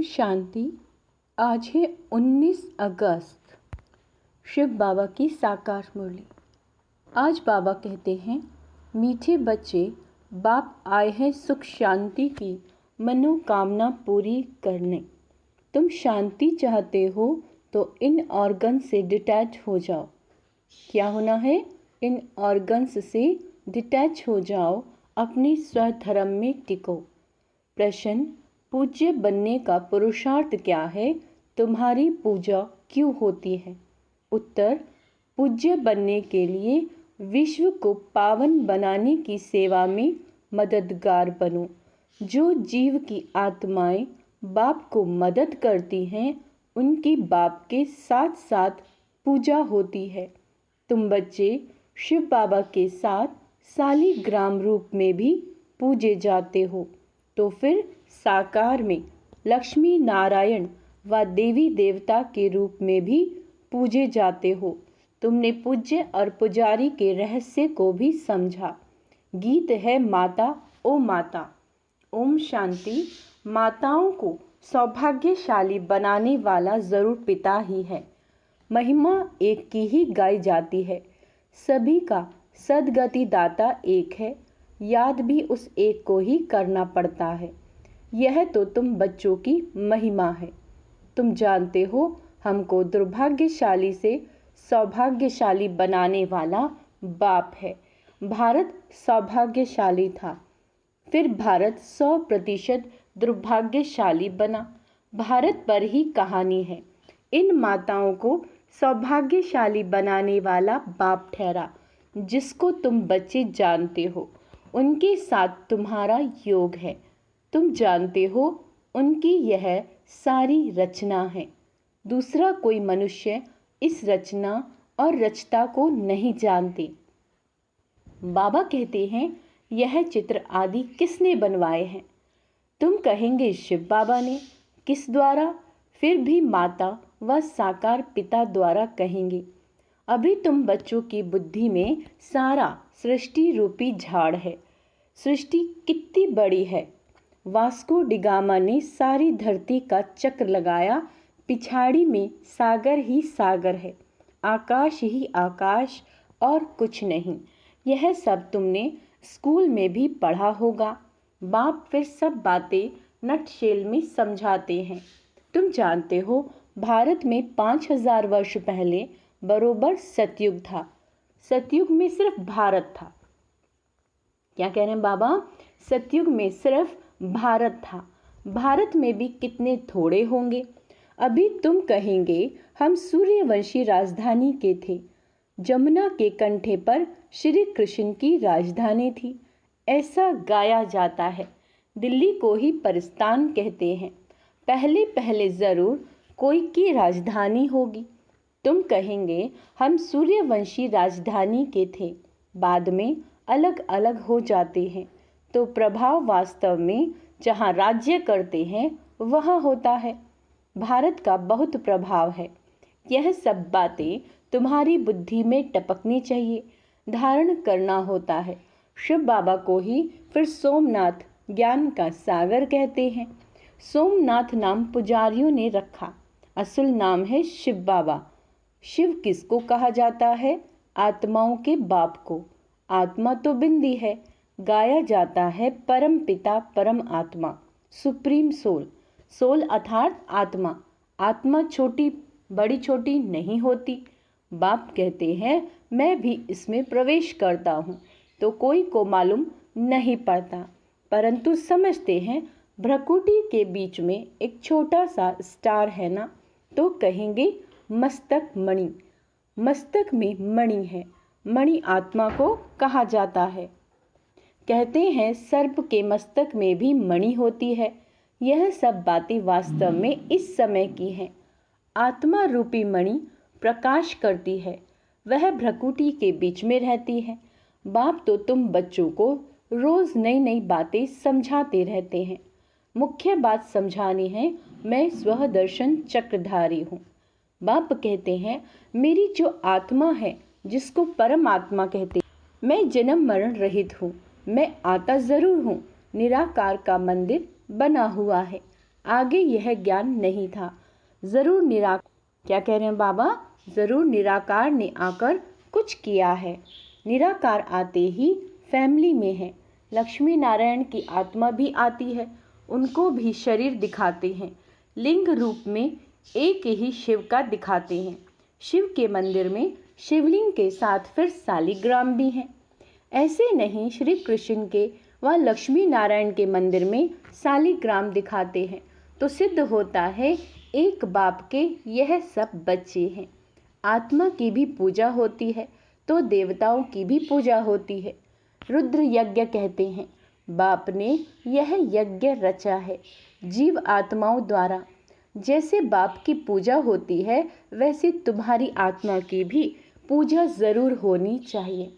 ओम शांति। आज है 19 अगस्त, शिव बाबा की साकार मुरली। आज बाबा कहते हैं, मीठे बच्चे, बाप आए हैं सुख शांति की मनोकामना पूरी करने। तुम शांति चाहते हो तो इन ऑर्गन से डिटैच हो जाओ। क्या होना है? इन ऑर्गन्स से डिटैच हो जाओ, अपने स्वधर्म में टिको। प्रश्न: पूज्य बनने का पुरुषार्थ क्या है? तुम्हारी पूजा क्यों होती है? उत्तर: पूज्य बनने के लिए विश्व को पावन बनाने की सेवा में मददगार बनो। जो जीव की आत्माएं बाप को मदद करती हैं, उनकी बाप के साथ साथ पूजा होती है। तुम बच्चे शिव बाबा के साथ सालिग्राम रूप में भी पूजे जाते हो, तो फिर साकार में लक्ष्मी नारायण व देवी देवता के रूप में भी पूजे जाते हो। तुमने पूज्य और पुजारी के रहस्य को भी समझा। गीत है माता ओ माता। ओम शांति। माताओं को सौभाग्यशाली बनाने वाला जरूर पिता ही है। महिमा एक की ही गाई जाती है। सभी का सद्गति दाता एक है, याद भी उस एक को ही करना पड़ता है। यह तो तुम बच्चों की महिमा है। तुम जानते हो, हमको दुर्भाग्यशाली से सौभाग्यशाली बनाने वाला बाप है। भारत सौभाग्यशाली था, फिर भारत 100% दुर्भाग्यशाली बना। भारत पर ही कहानी है। इन माताओं को सौभाग्यशाली बनाने वाला बाप ठहरा, जिसको तुम बच्चे जानते हो। उनके साथ तुम्हारा योग है। तुम जानते हो, उनकी यह सारी रचना है। दूसरा कोई मनुष्य इस रचना और रचता को नहीं जानते। बाबा कहते हैं, यह चित्र आदि किसने बनवाए हैं? तुम कहेंगे शिव बाबा ने। किस द्वारा? फिर भी माता व साकार पिता द्वारा कहेंगे। अभी तुम बच्चों की बुद्धि में सारा सृष्टि रूपी झाड़ है। सृष्टि कितनी बड़ी है। वास्को डिगामा ने सारी धरती का चक्र लगाया, पिछाड़ी में सागर ही सागर है, आकाश ही आकाश और कुछ नहीं। यह सब तुमने स्कूल में भी पढ़ा होगा। बाप फिर सब बातें नटशेल में समझाते हैं। तुम जानते हो, भारत में 5000 वर्ष पहले बरोबर सतयुग था। सतयुग में सिर्फ भारत था। क्या कह रहे हैं बाबा? सतयुग में सिर्फ भारत था। भारत में भी कितने थोड़े होंगे। अभी तुम कहेंगे, हम सूर्यवंशी राजधानी के थे। जमुना के कंठे पर श्री कृष्ण की राजधानी थी, ऐसा गाया जाता है। दिल्ली को ही परिस्तान कहते हैं। पहले पहले जरूर कोई की राजधानी होगी। तुम कहेंगे, हम सूर्यवंशी राजधानी के थे, बाद में अलग अलग हो जाते हैं। तो प्रभाव वास्तव में जहाँ राज्य करते हैं वहाँ होता है। भारत का बहुत प्रभाव है। यह सब बातें तुम्हारी बुद्धि में टपकनी चाहिए, धारण करना होता है। शिव बाबा को ही फिर सोमनाथ, ज्ञान का सागर कहते हैं। सोमनाथ नाम पुजारियों ने रखा, असल नाम है शिव बाबा। शिव किसको कहा जाता है? आत्माओं के बाप को। आत्मा तो बिंदी है। गाया जाता है परम पिता परम आत्मा, सुप्रीम सोल। सोल अर्थात आत्मा। आत्मा छोटी बड़ी छोटी नहीं होती। बाप कहते हैं, मैं भी इसमें प्रवेश करता हूँ, तो कोई को मालूम नहीं पड़ता, परंतु समझते हैं भ्रकुटी के बीच में एक छोटा सा स्टार है ना, तो कहेंगे मस्तक मणि। मस्तक में मणि है। मणि आत्मा को कहा जाता है। कहते हैं सर्प के मस्तक में भी मणि होती है। यह सब बातें वास्तव में इस समय की हैं। आत्मा रूपी मणि प्रकाश करती है, वह भ्रकुटी के बीच में रहती है। बाप तो तुम बच्चों को रोज नई नई बातें समझाते रहते हैं। मुख्य बात समझानी है, मैं स्वदर्शन चक्रधारी हूँ। बाप कहते हैं, मेरी जो आत्मा है, जिसको परमात्मा कहते हैं, मैं जन्म मरण रहित हूँ। मैं आता जरूर हूँ। निराकार का मंदिर बना हुआ है। आगे यह ज्ञान नहीं था। क्या कह रहे हैं बाबा? ज़रूर निराकार ने आकर कुछ किया है। निराकार आते ही फैमिली में है। लक्ष्मी नारायण की आत्मा भी आती है, उनको भी शरीर दिखाते हैं। लिंग रूप में एक ही शिव का दिखाते हैं। शिव के मंदिर में शिवलिंग के साथ फिर शालिग्राम भी हैं। ऐसे नहीं, श्री कृष्ण के व लक्ष्मी नारायण के मंदिर में शालिग्राम दिखाते हैं तो सिद्ध होता है एक बाप के यह सब बच्चे हैं। आत्मा की भी पूजा होती है तो देवताओं की भी पूजा होती है। रुद्र यज्ञ कहते हैं। बाप ने यह यज्ञ रचा है जीव आत्माओं द्वारा। जैसे बाप की पूजा होती है वैसे तुम्हारी आत्मा की भी पूजा ज़रूर होनी चाहिए।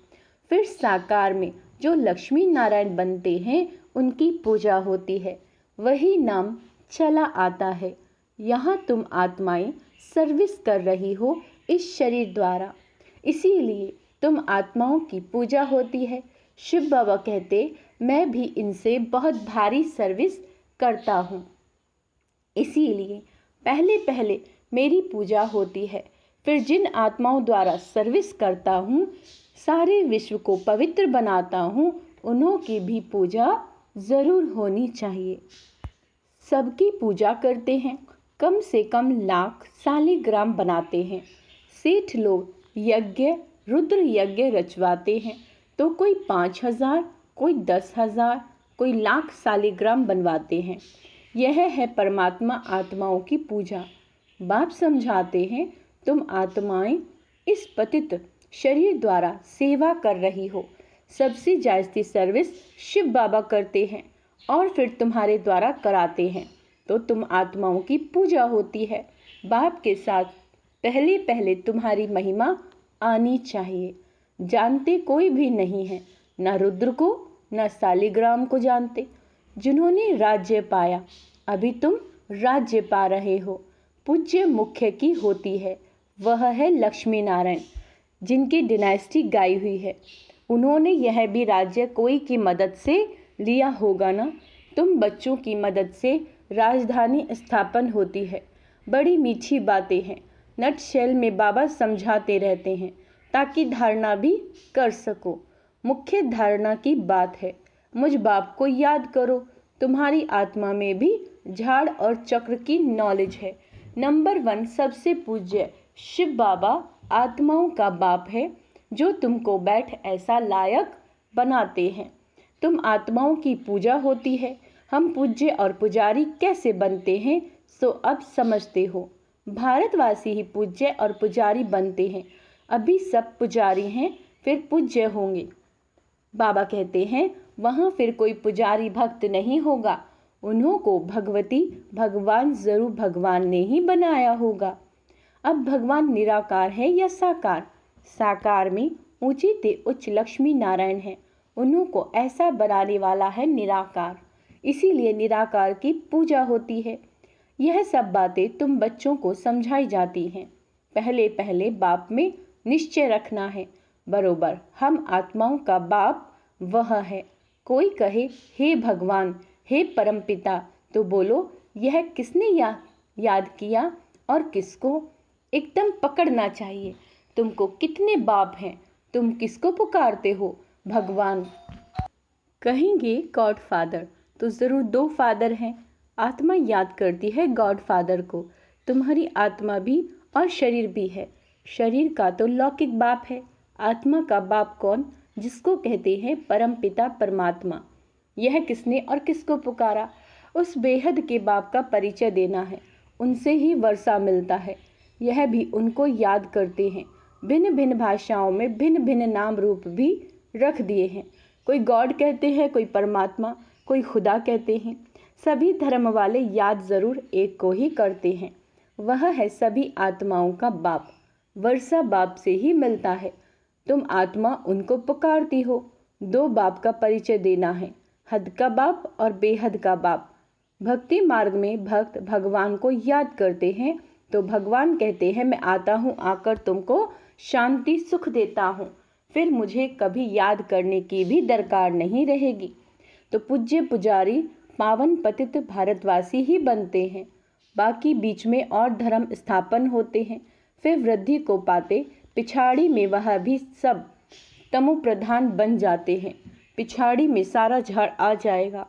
फिर साकार में जो लक्ष्मी नारायण बनते हैं उनकी पूजा होती है, वही नाम चला आता है। यहाँ तुम आत्माएं सर्विस कर रही हो इस शरीर द्वारा, इसीलिए तुम आत्माओं की पूजा होती है। शिव बाबा कहते मैं भी इनसे बहुत भारी सर्विस करता हूँ, इसीलिए पहले पहले मेरी पूजा होती है। फिर जिन आत्माओं द्वारा सर्विस करता हूँ, सारे विश्व को पवित्र बनाता हूँ, उन्हों की भी पूजा ज़रूर होनी चाहिए। सबकी पूजा करते हैं, कम से कम लाख शालिग्राम बनाते हैं। सेठ लोग यज्ञ रुद्र यज्ञ रचवाते हैं तो कोई 5,000, कोई 10,000, कोई लाख शालिग्राम बनवाते हैं। यह है परमात्मा आत्माओं की पूजा। बाप समझाते हैं तुम आत्माएं इस पतित शरीर द्वारा सेवा कर रही हो। सबसे जायज़ी सर्विस शिव बाबा करते हैं और फिर तुम्हारे द्वारा कराते हैं तो तुम आत्माओं की पूजा होती है। बाप के साथ पहले पहले तुम्हारी महिमा आनी चाहिए। जानते कोई भी नहीं है, न रुद्र को न शालिग्राम को जानते। जिन्होंने राज्य पाया, अभी तुम राज्य पा रहे हो। पूज्य मुख्य की होती है, वह है लक्ष्मी नारायण, जिनकी डिनास्टी गाई हुई है। उन्होंने यह भी राज्य कोई की मदद से लिया होगा ना। तुम बच्चों की मदद से राजधानी स्थापन होती है। बड़ी मीठी बातें हैं। नट शेल में बाबा समझाते रहते हैं ताकि धारणा भी कर सको। मुख्य धारणा की बात है, मुझ बाप को याद करो। तुम्हारी आत्मा में भी झाड़ और चक्र की नॉलेज है। नंबर 1 सबसे पूज्य शिव बाबा आत्माओं का बाप है, जो तुमको बैठ ऐसा लायक बनाते हैं। तुम आत्माओं की पूजा होती है। हम पूज्य और पुजारी कैसे बनते हैं सो अब समझते हो। भारतवासी ही पूज्य और पुजारी बनते हैं। अभी सब पुजारी हैं, फिर पूज्य होंगे। बाबा कहते हैं वहाँ फिर कोई पुजारी भक्त नहीं होगा। उन्हों को भगवती भगवान जरूर भगवान ने ही बनाया होगा। अब भगवान निराकार है या साकार? साकार में ऊंची ते उच्च लक्ष्मी नारायण है। उन्हों को ऐसा बनाने वाला है निराकार, इसीलिए निराकार की पूजा होती है। यह सब बातें तुम बच्चों को समझाई जाती हैं। पहले पहले बाप में निश्चय रखना है बरोबर। हम आत्माओं का बाप वह है। कोई कहे हे भगवान, हे परमपिता, तो बोलो यह किसने याद किया और किसको? एकदम पकड़ना चाहिए। तुमको कितने बाप हैं? तुम किसको पुकारते हो? भगवान। कहेंगे गॉड फादर, तो ज़रूर 2 फादर हैं। आत्मा याद करती है गॉड फादर को। तुम्हारी आत्मा भी और शरीर भी है। शरीर का तो लौकिक बाप है। आत्मा का बाप कौन? जिसको कहते हैं परम पिता परमात्मा। यह किसने और किसको पुकारा? उस बेहद के बाप का परिचय देना है। उनसे ही वर्षा मिलता है। यह भी उनको याद करते हैं। भिन्न भिन्न भाषाओं में भिन्न भिन्न नाम रूप भी रख दिए हैं। कोई गॉड कहते हैं, कोई परमात्मा, कोई खुदा कहते हैं। सभी धर्म वाले याद ज़रूर एक को ही करते हैं। वह है सभी आत्माओं का बाप। वर्षा बाप से ही मिलता है। तुम आत्मा उनको पुकारती हो। 2 बाप का परिचय देना है, हद का बाप और बेहद का बाप। भक्ति मार्ग में भक्त भगवान को याद करते हैं तो भगवान कहते हैं मैं आता हूँ, आकर तुमको शांति सुख देता हूँ। फिर मुझे कभी याद करने की भी दरकार नहीं रहेगी। तो पूज्य पुजारी पावन पतित भारतवासी ही बनते हैं। बाकी बीच में और धर्म स्थापन होते हैं, फिर वृद्धि को पाते पिछाड़ी में वह भी सब तमो प्रधान बन जाते हैं। पिछाड़ी में सारा झाड़ आ जाएगा,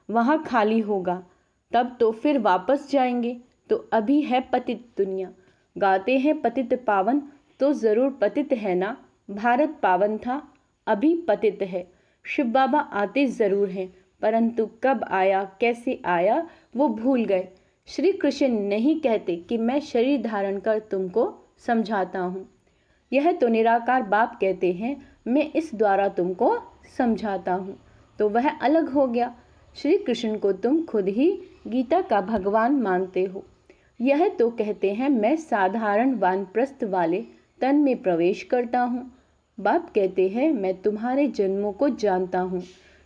वहाँ खाली होगा, तब तो फिर वापस जाएंगे। तो अभी है पतित दुनिया, गाते हैं पतित पावन, तो ज़रूर पतित है ना। भारत पावन था, अभी पतित है। शिव बाबा आते ज़रूर हैं, परंतु कब आया कैसे आया वो भूल गए। श्री कृष्ण नहीं कहते कि मैं शरीर धारण कर तुमको समझाता हूँ। यह तो निराकार बाप कहते हैं, मैं इस द्वारा तुमको समझाता हूँ। तो वह अलग हो गया। श्री कृष्ण को तुम खुद ही गीता का भगवान मानते हो। यह तो कहते हैं मैं साधारण वानप्रस्थ वाले तन में प्रवेश करता हूँ। बाप कहते हैं मैं तुम्हारे जन्मों को जानता हूँ।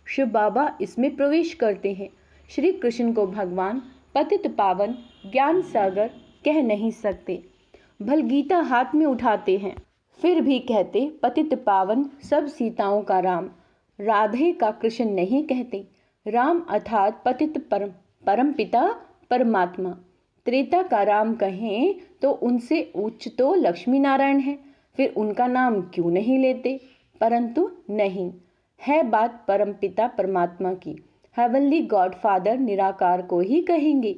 शिव बाबा इसमें प्रवेश करते हैं। श्री कृष्ण को भगवान पतित पावन ज्ञान सागर कह नहीं सकते। भल गीता हाथ में उठाते हैं, फिर भी कहते पतित पावन सब सीताओं का राम। राधे का कृष्ण नहीं कहते। राम अर्थात पतित परम पिता परमात्मा। त्रेता का राम कहें तो उनसे उच्च तो लक्ष्मी नारायण है, फिर उनका नाम क्यों नहीं लेते। परंतु नहीं, है बात परम पिता परमात्मा की। हेवनली गॉड फादर निराकार को ही कहेंगे।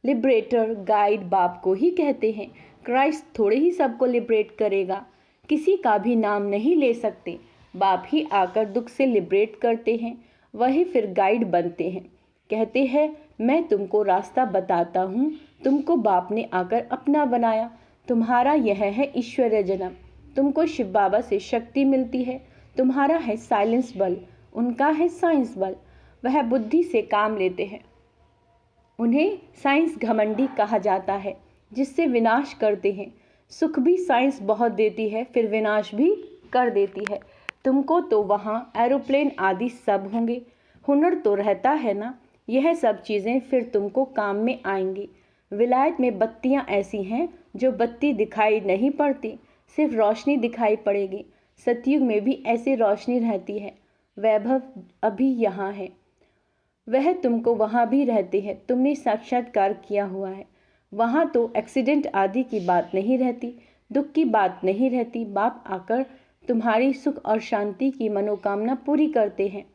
लिबरेटर गाइड बाप को ही कहते हैं। क्राइस्ट थोड़े ही सबको लिबरेट करेगा, किसी का भी नाम नहीं ले सकते। बाप ही आकर दुख से लिबरेट करते हैं, वही फिर गाइड बनते हैं। कहते हैं मैं तुमको रास्ता बताता हूँ, तुमको बाप ने आकर अपना बनाया। तुम्हारा यह है ईश्वरीय जन्म, तुमको शिव बाबा से शक्ति मिलती है। तुम्हारा है साइलेंस बल, उनका है साइंस बल। वह बुद्धि से काम लेते हैं, उन्हें साइंस घमंडी कहा जाता है, जिससे विनाश करते हैं। सुख भी साइंस बहुत देती है, फिर विनाश भी कर देती है। तुमको तो वहाँ एरोप्लेन आदि सब होंगे, हुनर तो रहता है ना। यह सब चीज़ें फिर तुमको काम में आएंगी। विलायत में बत्तियाँ ऐसी हैं जो बत्ती दिखाई नहीं पड़ती, सिर्फ रोशनी दिखाई पड़ेगी। सतयुग में भी ऐसी रोशनी रहती है। वैभव अभी यहाँ है, वह तुमको वहाँ भी रहते हैं। तुमने साक्षात्कार किया हुआ है। वहाँ तो एक्सीडेंट आदि की बात नहीं रहती, दुख की बात नहीं रहती। बाप आकर तुम्हारी सुख और शांति की मनोकामना पूरी करते हैं।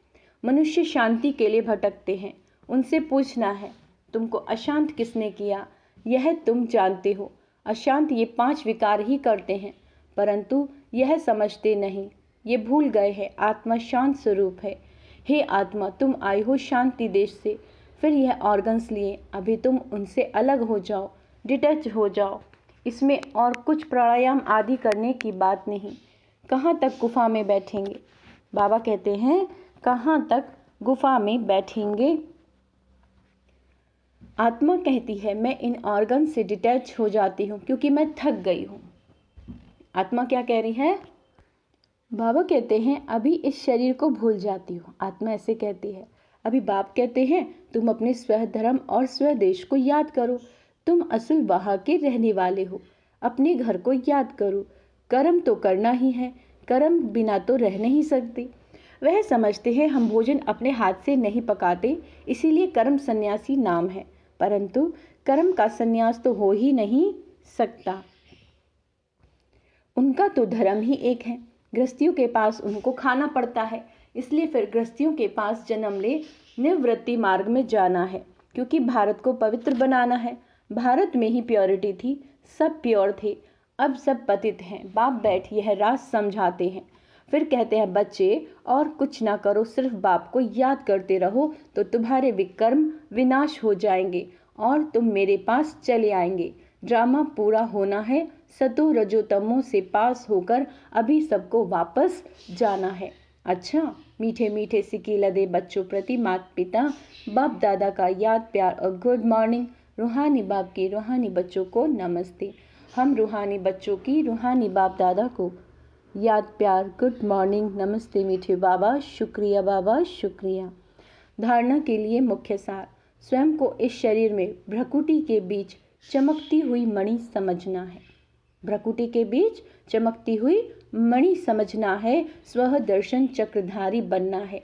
मनुष्य शांति के लिए भटकते हैं, उनसे पूछना है तुमको अशांत किसने किया। यह तुम जानते हो, अशांत ये 5 विकार ही करते हैं, परंतु यह समझते नहीं। ये भूल गए हैं आत्मा शांत स्वरूप है। हे आत्मा, तुम आई हो शांति देश से, फिर यह ऑर्गन्स लिए। अभी तुम उनसे अलग हो जाओ, डिटैच हो जाओ। इसमें और कुछ प्राणायाम आदि करने की बात नहीं। कहाँ तक गुफा में बैठेंगे? बाबा कहते हैं कहाँ तक गुफा में बैठेंगे। आत्मा कहती है मैं इन ऑर्गन से डिटैच हो जाती हूँ क्योंकि मैं थक गई हूँ। आत्मा क्या कह रही है? बाबा कहते हैं अभी इस शरीर को भूल जाती हूँ। आत्मा ऐसे कहती है। अभी बाप कहते हैं तुम अपने स्वधर्म और स्वदेश को याद करो। तुम असल वहाँ के रहने वाले हो। अपने घर को याद करो। कर्म तो करना ही है, कर्म बिना तो रह नहीं सकते। वह समझते हैं हम भोजन अपने हाथ से नहीं पकाते, इसीलिए कर्म सन्यासी नाम है, परंतु कर्म का सन्यास तो हो ही नहीं सकता। उनका तो धर्म ही एक है। गृहस्थियों के पास उनको खाना पड़ता है, इसलिए फिर गृहस्थियों के पास जन्म ले निवृत्ति मार्ग में जाना है, क्योंकि भारत को पवित्र बनाना है। भारत में ही प्योरिटी थी, सब प्योर थे, अब सब पतित हैं। बाप बैठ यह राज समझाते हैं, फिर कहते हैं बच्चे और कुछ ना करो, सिर्फ बाप को याद करते रहो तो तुम्हारे विकर्म विनाश हो जाएंगे और तुम मेरे पास चले आएंगे। ड्रामा पूरा होना है, सतो रजो तमो से पास होकर अभी सबको वापस जाना है। अच्छा, मीठे मीठे सिकीला दे बच्चों प्रति माता पिता बाप दादा का याद प्यार और गुड मॉर्निंग। रूहानी बाप की रूहानी बच्चों को नमस्ते। हम रूहानी बच्चों की रूहानी बाप दादा को याद प्यार गुड मॉर्निंग नमस्ते मीठे बाबा, शुक्रिया बाबा, शुक्रिया। धारणा के लिए मुख्य सार, स्वयं को इस शरीर में भ्रकुटी के बीच चमकती हुई मणि समझना है। भ्रकुटी के बीच चमकती हुई मणि समझना है। स्व दर्शन चक्रधारी बनना है।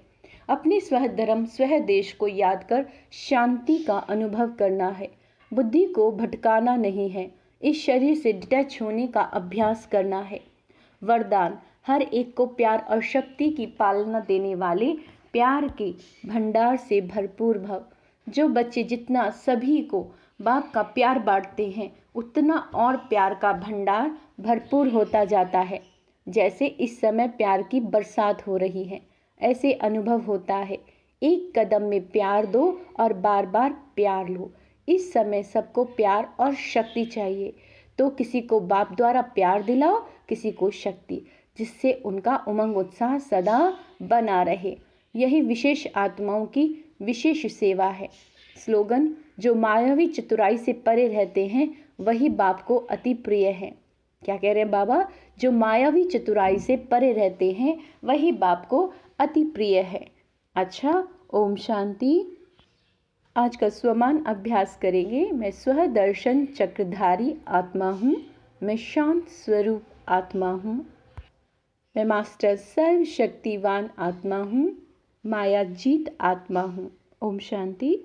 अपने स्वधर्म स्वदेश को याद कर शांति का अनुभव करना है। बुद्धि को भटकाना नहीं है, इस शरीर से डिटैच होने का अभ्यास करना है। वरदान, हर एक को प्यार और शक्ति की पालना देने वाले प्यार के भंडार से भरपूर भव। जो बच्चे जितना सभी को बाप का प्यार बांटते हैं, उतना और प्यार का भंडार भरपूर होता जाता है। जैसे इस समय प्यार की बरसात हो रही है, ऐसे अनुभव होता है। एक कदम में प्यार दो और बार बार प्यार लो। इस समय सबको प्यार और शक्ति चाहिए, तो किसी को बाप द्वारा प्यार दिलाओ, किसी को शक्ति, जिससे उनका उमंग उत्साह सदा बना रहे। यही विशेष आत्माओं की विशेष सेवा है। स्लोगन, जो मायावी चतुराई से परे रहते हैं वही बाप को अति प्रिय है। क्या कह रहे हैं बाबा? जो मायावी चतुराई से परे रहते हैं वही बाप को अति प्रिय है। अच्छा, ओम शांति। आज का स्वमान अभ्यास करेंगे। मैं स्व दर्शन चक्रधारी आत्मा हूँ, मैं शांत स्वरूप आत्मा हूँ, मैं मास्टर सर्वशक्तिवान आत्मा हूँ, माया जीत आत्मा हूँ। ओम शांति।